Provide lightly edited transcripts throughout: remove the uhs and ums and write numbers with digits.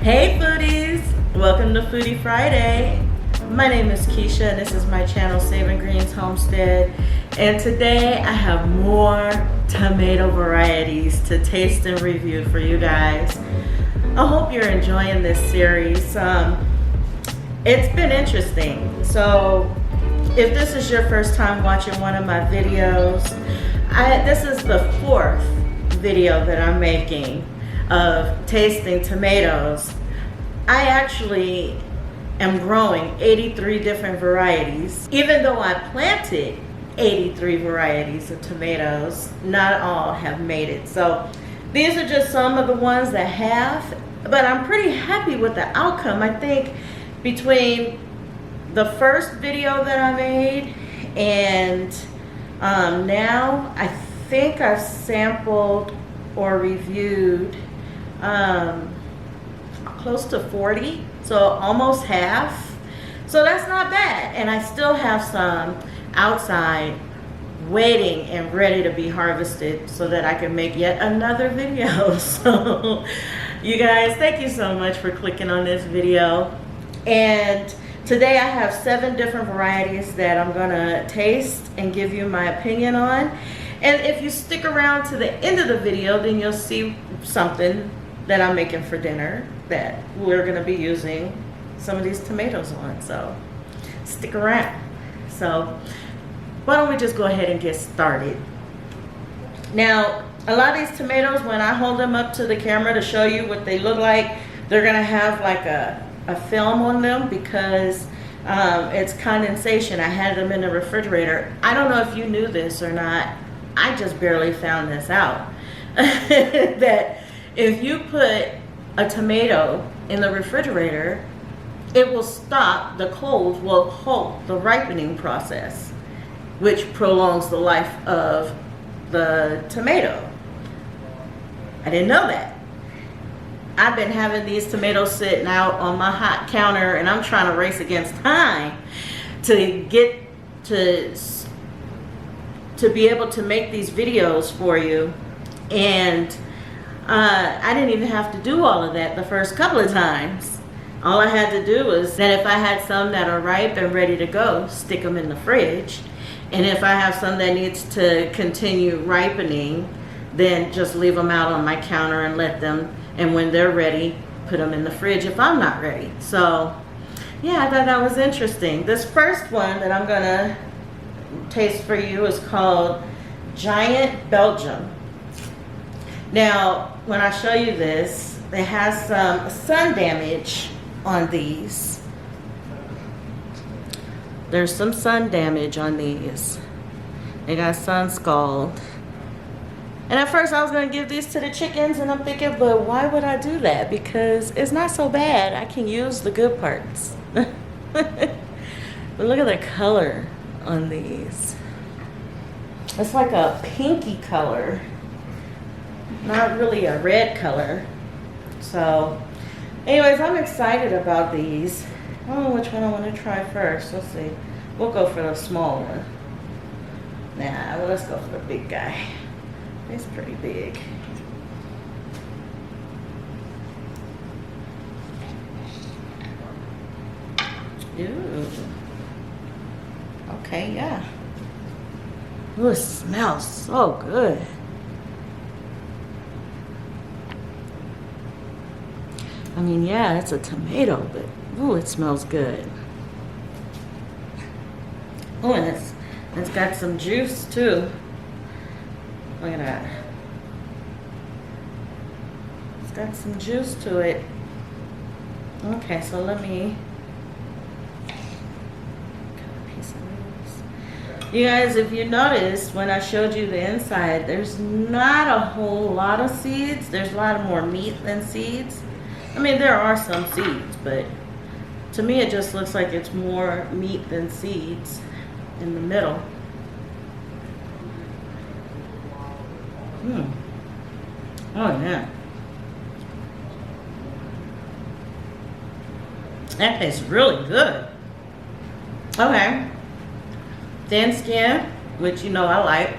Hey foodies, welcome to Foodie Friday. My name is Keisha and this is my channel Saving Greens Homestead, and today I have more tomato varieties to taste and review for you guys. I hope you're enjoying this series. It's been interesting. So if this is your first time watching one of my videos, this is the fourth video that I'm making of tasting tomatoes. I actually am growing 83 different varieties. Even though I planted 83 varieties of tomatoes, not all have made it. So these are just some of the ones that have, but I'm pretty happy with the outcome. I think between the first video that I made and now, I think I've sampled or reviewed close to 40, so almost half. So that's not bad, and I still have some outside waiting and ready to be harvested so that I can make yet another video. So you guys, thank you so much for clicking on this video. And today I have 7 different varieties that I'm gonna taste and give you my opinion on. And if you stick around to the end of the video, then you'll see something that I'm making for dinner that we're gonna be using some of these tomatoes on, so stick around. So why don't we just go ahead and get started. Now, a lot of these tomatoes, when I hold them up to the camera to show you what they look like, they're gonna have like a film on them because it's condensation. I had them in the refrigerator. I don't know if you knew this or not. I just barely found this out. That if you put a tomato in the refrigerator, it will stop, the cold will halt the ripening process, which prolongs the life of the tomato. I didn't know that. I've been having these tomatoes sitting out on my hot counter, and I'm trying to race against time to get to be able to make these videos for you. And I didn't even have to do all of that the first couple of times. All I had to do was that if I had some that are ripe and ready to go, stick them in the fridge. And if I have some that needs to continue ripening, then just leave them out on my counter and let them, and when they're ready, put them in the fridge if I'm not ready. So yeah, I thought that was interesting. This first one that I'm gonna taste for you is called Giant Belgium. Now, when I show you this, it has some sun damage on these. There's some sun damage on these. They got sun scald. And at first I was gonna give these to the chickens, and I'm thinking, but why would I do that? Because it's not so bad. I can use the good parts. But look at the color on these. It's like a pinky color, not really a red color. So anyways, I'm excited about these. I don't know which one I want to try first. Let's see. We'll go for the small one. Nah, well, let's go for the big guy. It's pretty big. Ooh. Okay, yeah. Ooh, it smells so good. I mean, yeah, it's a tomato, but ooh, it smells good. Oh, and it's got some juice too. Look at that. It's got some juice to it. Okay, so let me cut a piece of this. You guys, if you notice, when I showed you the inside, there's not a whole lot of seeds. There's a lot more meat than seeds. I mean, there are some seeds, but to me it just looks like it's more meat than seeds in the middle. Oh yeah. That tastes really good. Okay. Thin skin, which you know I like.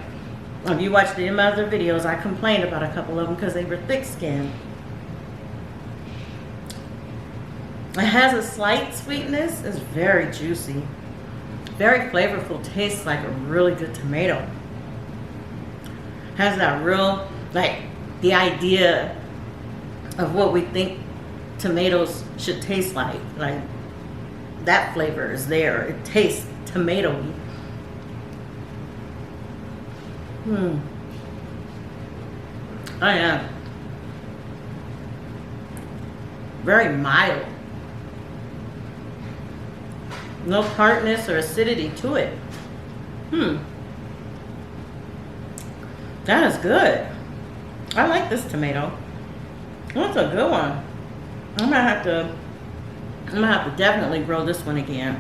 If you watched the other videos, I complained about a couple of them because they were thick skinned. It has a slight sweetness. It's very juicy. Very flavorful. Tastes like a really good tomato. Has that real, like, the idea of what we think tomatoes should taste like. Like, that flavor is there. It tastes tomatoey. Oh yeah. Very mild. No tartness or acidity to it. That is good. I like this tomato. That's a good one. I'm gonna have to definitely grow this one again.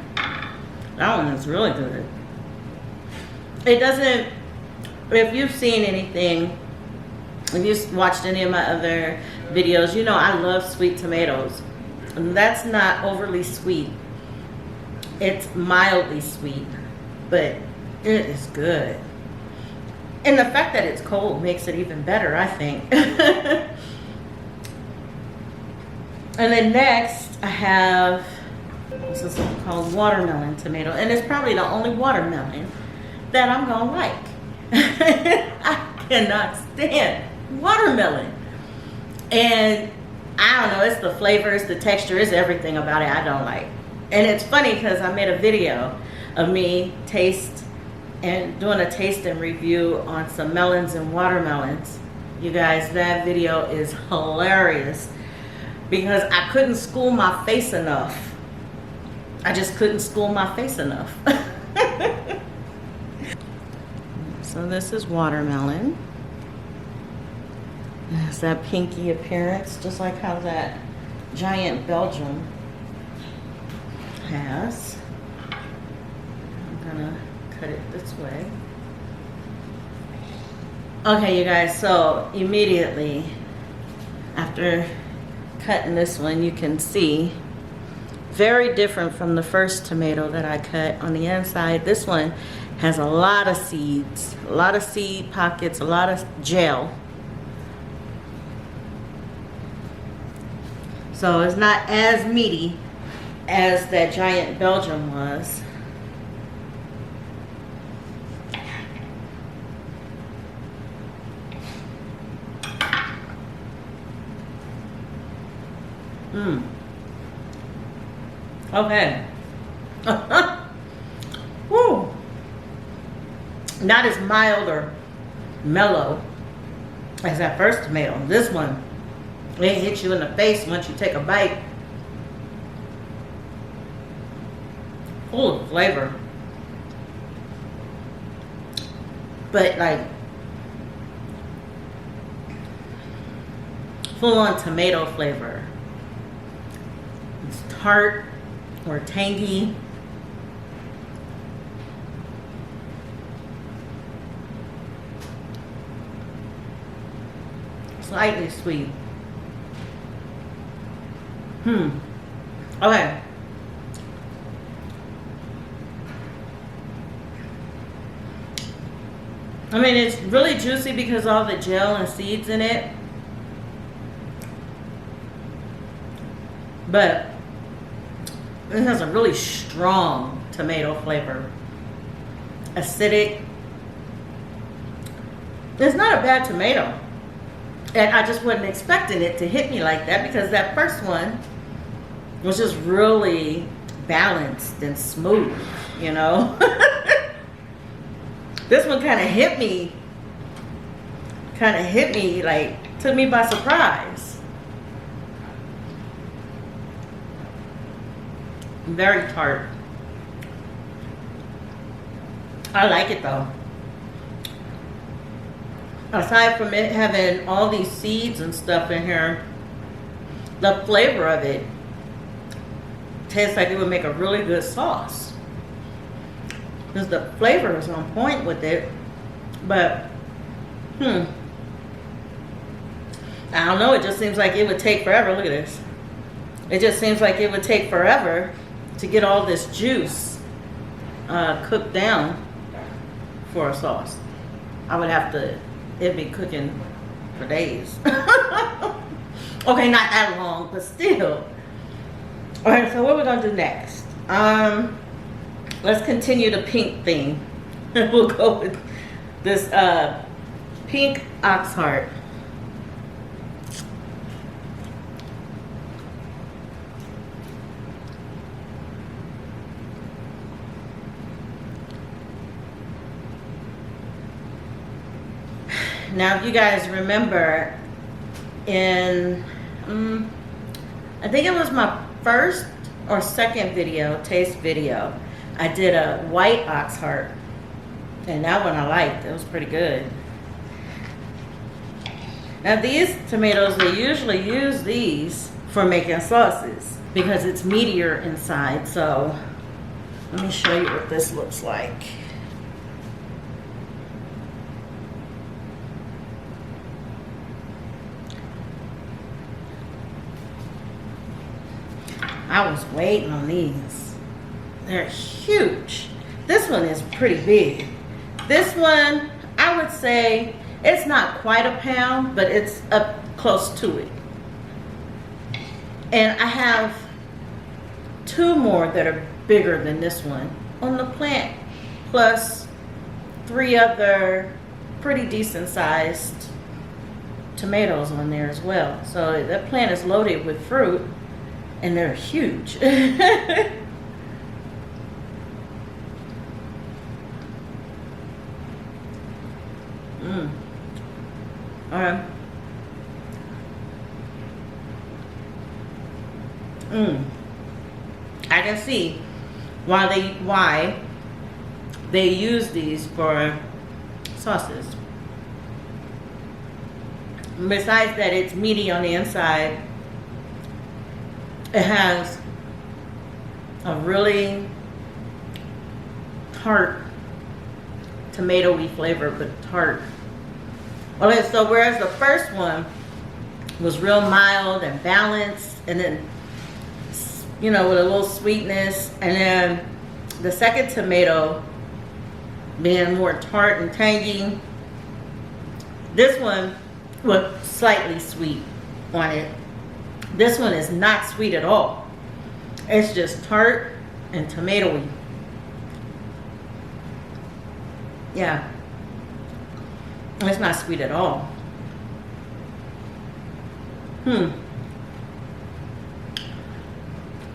That one is really good. It doesn't, if you've seen anything, if you've watched any of my other videos, you know I love sweet tomatoes. And that's not overly sweet. It's mildly sweet, but it is good. And the fact that it's cold makes it even better, I think. And then next, I have, this is called watermelon tomato. And it's probably the only watermelon that I'm gonna like. I cannot stand watermelon. And I don't know, it's the flavors, the texture, it's everything about it I don't like. And it's funny because I made a video of me doing a taste and review on some melons and watermelons. You guys, that video is hilarious because I couldn't school my face enough. I just couldn't school my face enough. So this is watermelon. It has that pinky appearance, just like how that giant Belgium has. I'm gonna cut it this way. Okay, you guys, so immediately after cutting this one, you can see very different from the first tomato that I cut. On the inside, this one has a lot of seeds, a lot of seed pockets, a lot of gel. So it's not as meaty as that giant Belgium was. Okay. Woo. Not as mild or mellow as that first tomato. This one, it hits you in the face once you take a bite. Full of flavor. But like full on tomato flavor. It's tart or tangy. Slightly sweet. Okay. I mean, it's really juicy because of all the gel and seeds in it. But it has a really strong tomato flavor. Acidic. It's not a bad tomato. And I just wasn't expecting it to hit me like that because that first one was just really balanced and smooth, you know. This one kind of hit me, like, took me by surprise. Very tart. I like it though. Aside from it having all these seeds and stuff in here, the flavor of it tastes like it would make a really good sauce. Because the flavor is on point with it. But, I don't know, it just seems like it would take forever. Look at this. It just seems like it would take forever to get all this juice cooked down for a sauce. I would have to, it'd be cooking for days. Okay, not that long, but still. All right, so what we're gonna do next? Let's continue the pink theme. We'll go with this pink ox heart. Now, if you guys remember, in I think it was my first or second video, taste video, I did a white ox heart, and that one I liked. It was pretty good. Now, these tomatoes, they usually use these for making sauces because it's meatier inside. So let me show you what this looks like. I was waiting on these. They're huge. This one is pretty big. This one, I would say, it's not quite a pound, but it's up close to it. And I have 2 more that are bigger than this one on the plant, plus 3 other pretty decent sized tomatoes on there as well. So that plant is loaded with fruit. And they're huge. Mm. All right. I can see why they use these for sauces. Besides that, it's meaty on the inside. It has a really tart, tomatoey flavor, but tart. Okay, so whereas the first one was real mild and balanced, and then, you know, with a little sweetness, and then the second tomato being more tart and tangy, this one was slightly sweet on it. This one is not sweet at all. It's just tart and tomatoey. Yeah. It's not sweet at all.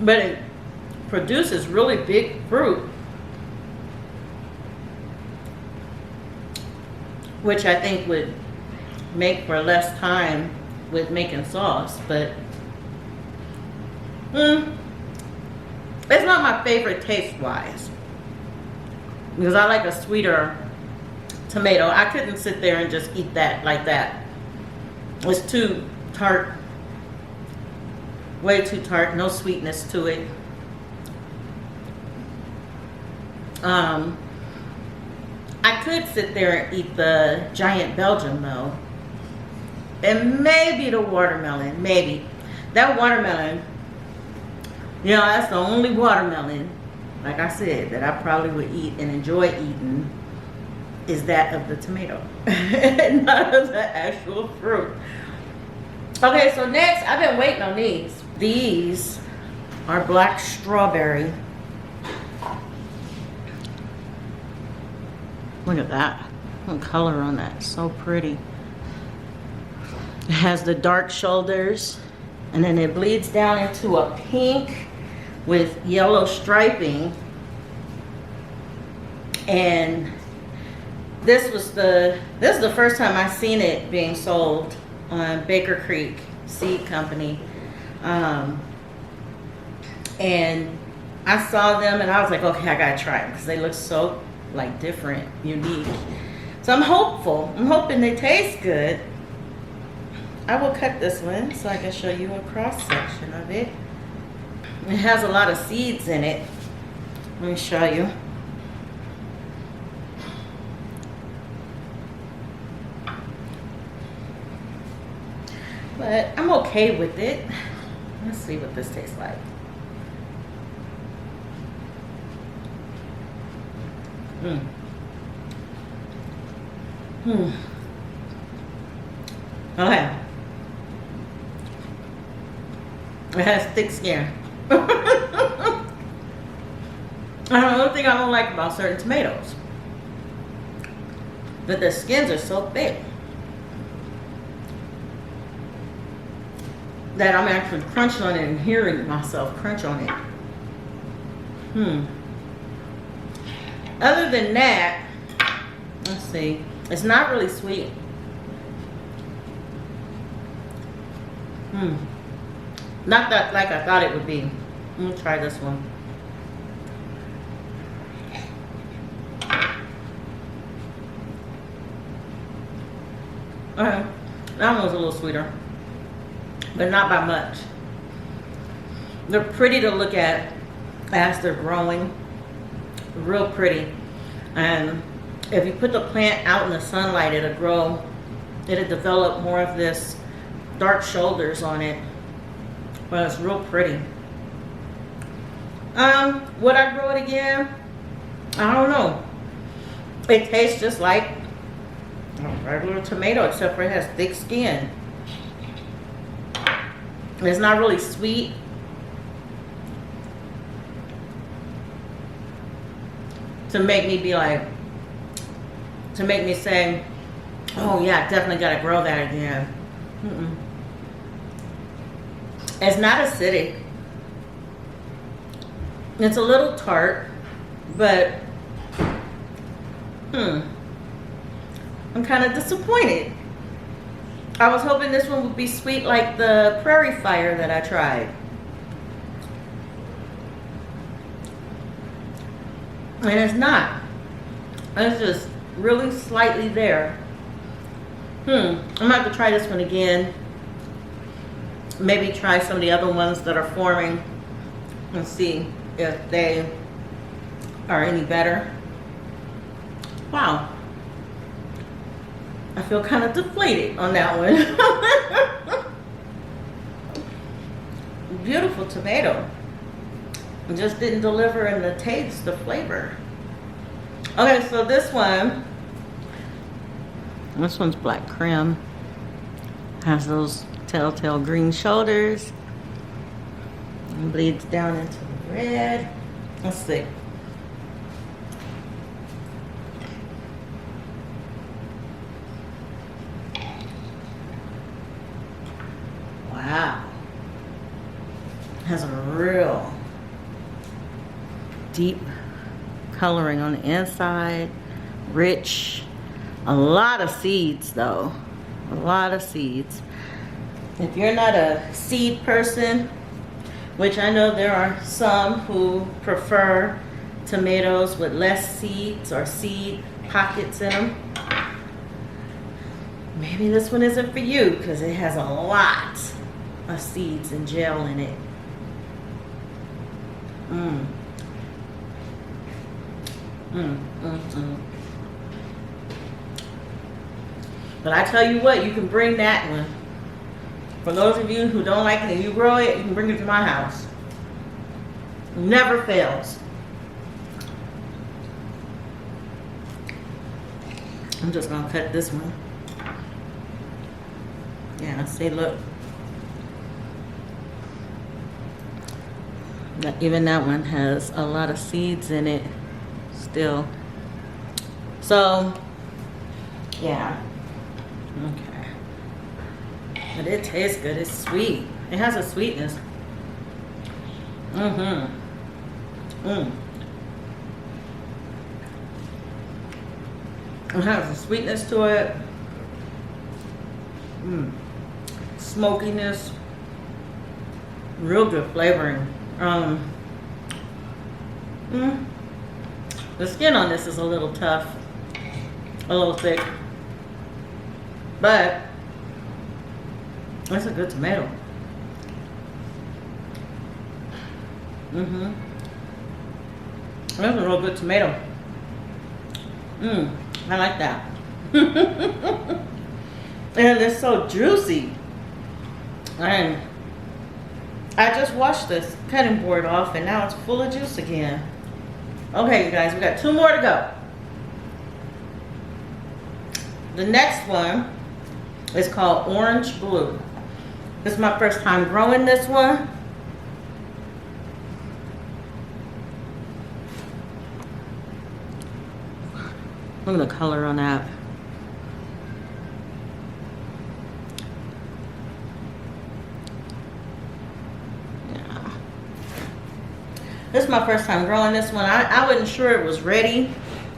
But it produces really big fruit, which I think would make for less time with making sauce, but it's not my favorite taste-wise because I like a sweeter tomato. I couldn't sit there and just eat that like that. It's too tart, way too tart, no sweetness to it. I could sit there and eat the giant Belgian though, and maybe the watermelon, maybe. That watermelon, you know, that's the only watermelon, like I said, that I probably would eat and enjoy eating, is that of the tomato, not of the actual fruit. Okay, so next, I've been waiting on these. These are black strawberry. Look at that. What color on that? So pretty. It has the dark shoulders, and then it bleeds down into a pink with yellow striping. And this is the first time I've seen it being sold on Baker Creek Seed Company. And I saw them and I was like, okay, I gotta try them because they look so like different, unique. So I'm hopeful. I'm hoping they taste good. I will cut this one so I can show you a cross section of it. It has a lot of seeds in it. Let me show you. But I'm okay with it. Let's see what this tastes like. Okay. It has thick skin. Another thing I don't like about certain tomatoes, that the skins are so thick that I'm actually crunching on it and hearing myself crunch on it. Other than that, let's see, it's not really sweet. Not that like I thought it would be. I'm gonna try this one. That one was a little sweeter, but not by much. They're pretty to look at as they're growing, real pretty. And if you put the plant out in the sunlight, it'll grow, it'll develop more of this dark shoulders on it, but it's real pretty. Would I grow it again? I don't know. It tastes just like a regular tomato, except for it has thick skin. It's not really sweet. To make me be like, to make me say, oh yeah, definitely gotta grow that again. It's not acidic. It's a little tart, but I'm kind of disappointed. I was hoping this one would be sweet like the Prairie Fire that I tried. And it's not. It's just really slightly there. I'm gonna have to try this one again. Maybe try some of the other ones that are forming and see if they are any better. Wow. I feel kind of deflated on that one. Beautiful tomato. It just didn't deliver in the taste, the flavor. Okay, so this one's black creme. Has those telltale green shoulders. And bleeds down into the red. Let's see. Wow. Has a real deep coloring on the inside, rich. A lot of seeds though, a lot of seeds. If you're not a seed person, which I know there are some who prefer tomatoes with less seeds or seed pockets in them, maybe this one isn't for you because it has a lot of seeds and gel in it. But I tell you what, you can bring that one. For those of you who don't like it and you grow it, you can bring it to my house. Never fails. I'm just gonna cut this one. Yeah, see, look. Even that one has a lot of seeds in it still. So, yeah. Okay. But it tastes good. It's sweet. It has a sweetness. It has a sweetness to it. Smokiness. Real good flavoring. The skin on this is a little tough, a little thick, but it's a good tomato. That's a real good tomato. I like that. And it's so juicy. And I just washed this cutting board off and now it's full of juice again. Okay, you guys, we got 2 more to go. The next one is called Orange Blue. This is my first time growing this one. Look at the color on that. Yeah. This is my first time growing this one. I wasn't sure it was ready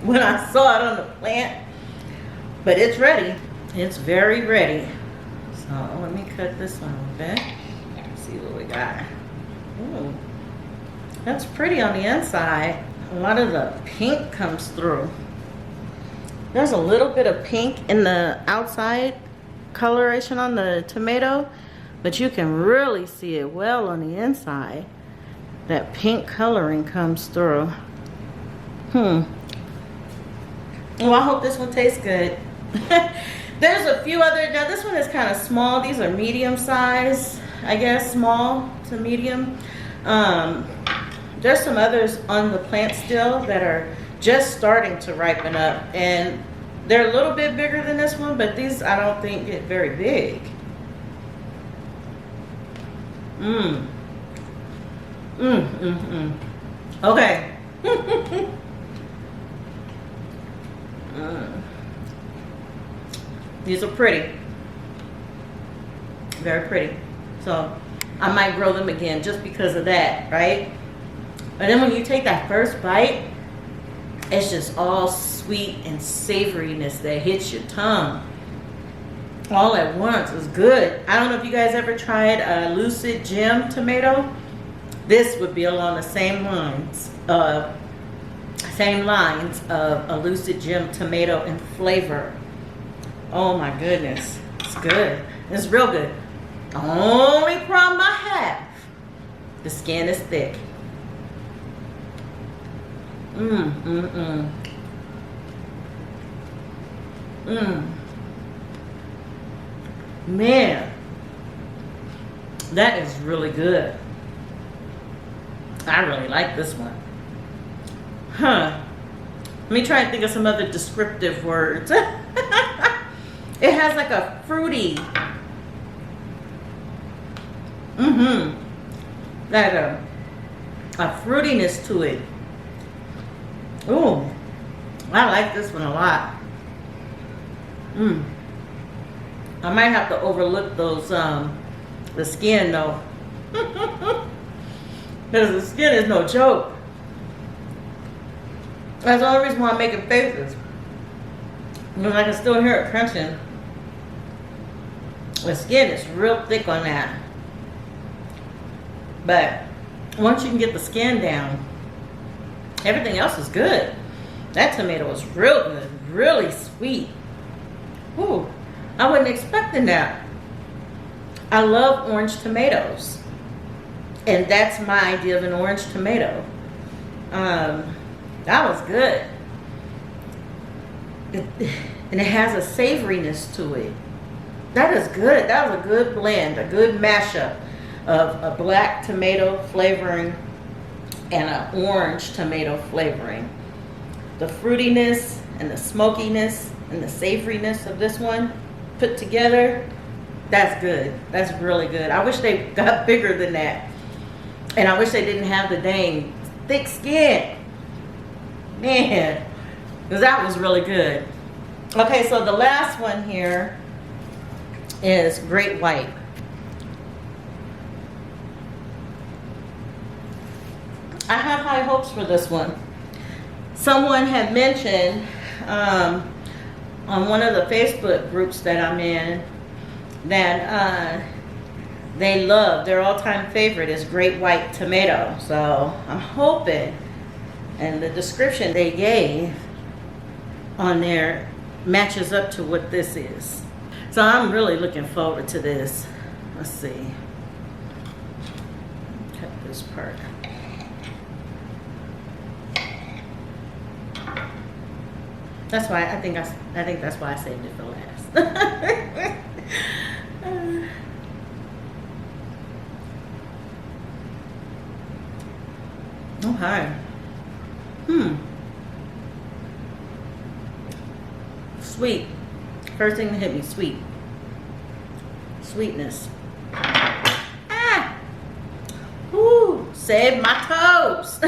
when I saw it on the plant, but it's ready. It's very ready. So let me cut this one a bit. See what we got. Ooh, that's pretty on the inside. A lot of the pink comes through. There's a little bit of pink in the outside coloration on the tomato, but you can really see it well on the inside. That pink coloring comes through. Well, I hope this one tastes good. There's a few other, now this one is kind of small. These are medium size, I guess, small to medium. There's some others on the plant still that are just starting to ripen up, and they're a little bit bigger than this one, but these I don't think get very big. Okay. These are pretty. Very pretty. So I might grow them again just because of that, right? And then when you take that first bite, it's just all sweet and savoriness that hits your tongue all at once. It's good. I don't know if you guys ever tried a Lucid Gem tomato. This would be along the same lines of a Lucid Gem tomato in flavor. Oh my goodness, it's good. It's real good. The only problem I have, the skin is thick. Man, that is really good. I really like this one. Let me try and think of some other descriptive words. It has like a fruity, like a fruitiness to it. Ooh, I like this one a lot. I might have to overlook those, the skin though. Because the skin is no joke. That's the only reason why I'm making faces. Because I can still hear it crunching. The skin is real thick on that. But once you can get the skin down, everything else is good. That tomato is real good, really sweet. Ooh, I wasn't expecting that. I love orange tomatoes, and that's my idea of an orange tomato. That was good. And it has a savoriness to it. That is good. That was a good blend, a good mashup of a black tomato flavoring and an orange tomato flavoring. The fruitiness and the smokiness and the savoriness of this one put together, that's good. That's really good. I wish they got bigger than that. And I wish they didn't have the dang thick skin. Man, because that was really good. Okay, so the last one here is Great White. I have high hopes for this one. Someone had mentioned on one of the Facebook groups that I'm in that they love, their all-time favorite is Great White tomato. So I'm hoping, and the description they gave on there matches up to what this is. So I'm really looking forward to this. Let's see. Cut this part. That's why I think that's why I saved it for last. Okay. Sweet. First thing that hit me, sweet. Sweetness. Ah! Woo! Saved my toes.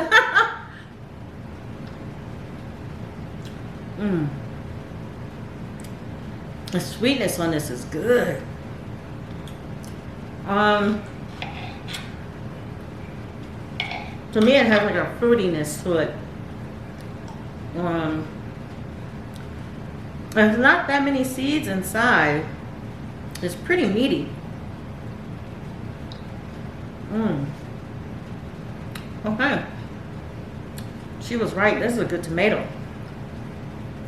The sweetness on this is good. To me, it has like a fruitiness to it. There's not that many seeds inside. It's pretty meaty. Okay. She was right. This is a good tomato.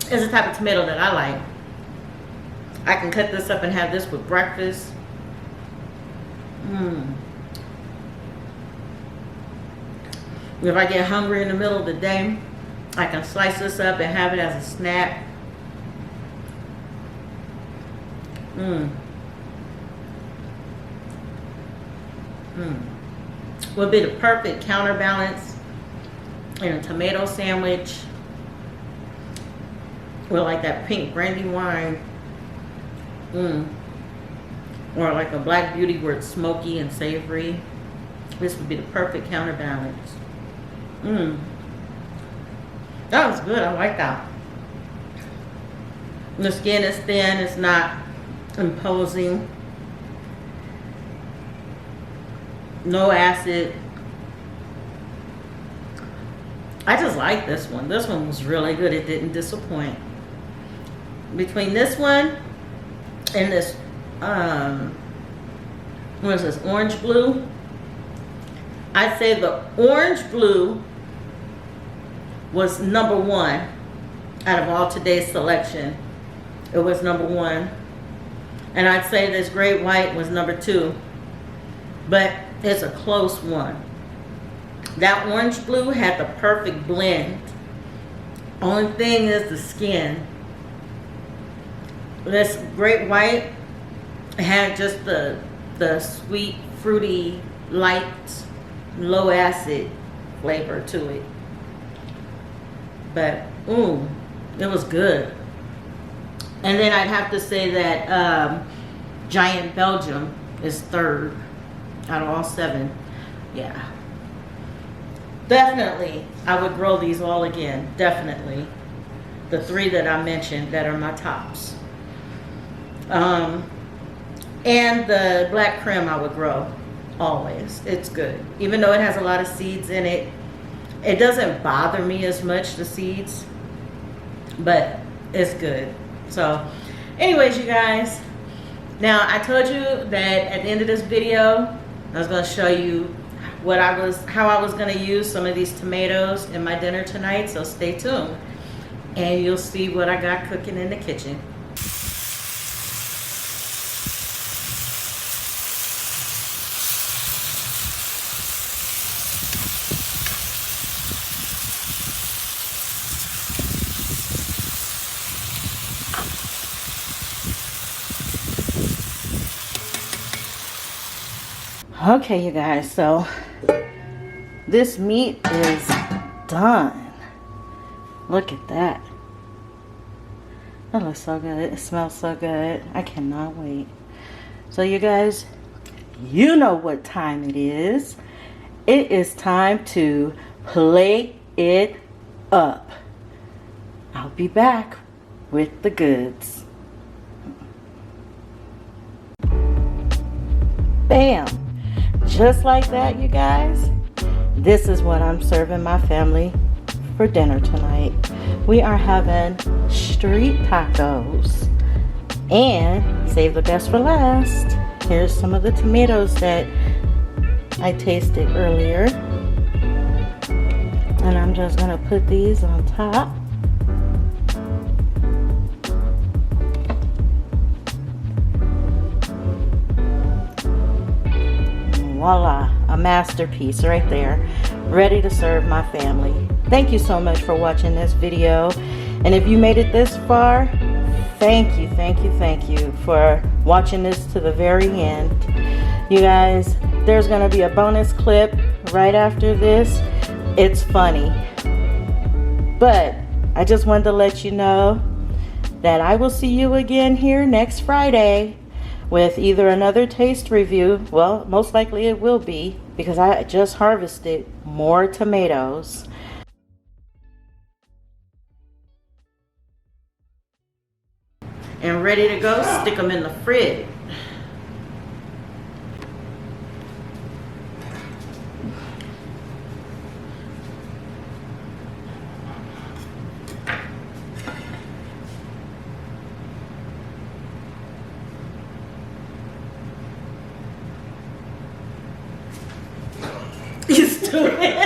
It's the type of tomato that I like. I can cut this up and have this with breakfast. If I get hungry in the middle of the day, I can slice this up and have it as a snack. Would be the perfect counterbalance in a tomato sandwich with like that pink brandy wine. Or like a Black Beauty where it's smoky and savory. This would be the perfect counterbalance. That was good. I like that. The skin is thin. It's not imposing. No acid. I just like this one. This one was really good. It didn't disappoint. Between this one and this, what is this, orange blue? I'd say the orange blue was number one out of all today's selection. It was number one. And I'd say this great white was number two. But it's a close one. That orange blue had the perfect blend. Only thing is the skin. This great white had just the sweet, fruity, light, low acid flavor to it. But it was good. And then I'd have to say that Giant Belgium is third out of all 7. Yeah. Definitely, I would grow these all again. Definitely. The 3 that I mentioned that are my tops. And the black creme I would grow always. It's good. Even though it has a lot of seeds in it, it doesn't bother me as much, the seeds, but it's good. So anyways, you guys, now I told you that at the end of this video I was going to show you how I was going to use some of these tomatoes in my dinner tonight, so stay tuned and you'll see what I got cooking in the kitchen. Okay, you guys, so this meat is done. Look at that. That looks so good. It smells so good. I cannot wait. So you guys, you know what time it is. It is time to plate it up. I'll be back with the goods. Bam! Just like that, you guys, this is what I'm serving my family for dinner tonight. We are having street tacos. And save the best for last. Here's some of the tomatoes that I tasted earlier. And I'm just going to put these on top. Voila, a masterpiece right there, ready to serve my family. Thank you so much for watching this video. And if you made it this far, thank you for watching this to the very end. You guys, there's going to be a bonus clip right after this. It's funny. But I just wanted to let you know that I will see you again here next Friday with either another taste review. Well, most likely it will be, because I just harvested more tomatoes. and ready to go, stick them in the fridge. You stupid.